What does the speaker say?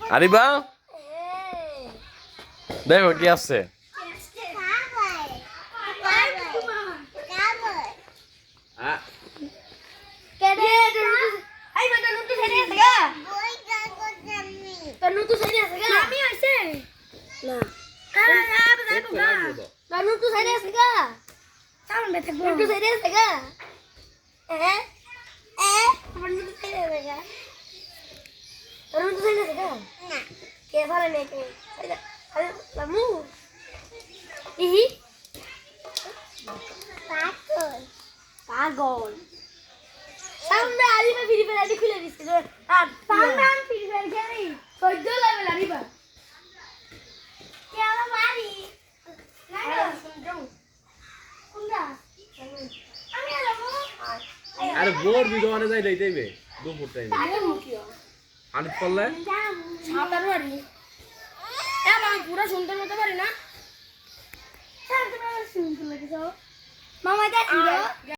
আরিবা দেখো কি আছে পাগল সামনে আরিবা ফ্রি ফায়ার আইডি খুলে দিছে আর সামনে আমি ফ্রি ফায়ার খেলি সহ্য লাগে আরিবা কে আমার বাড়ি না না যাও কোনটা আমি যাব আরে বোর ভিডিওনে যাই দেইবে দুপুর টাইমে আগে মুখিও আনিত পড়লে সাঁতার পারি আমি পুরো সুন্দর মতো পারি না শান্ত শুনতে লাগে মামা দেখি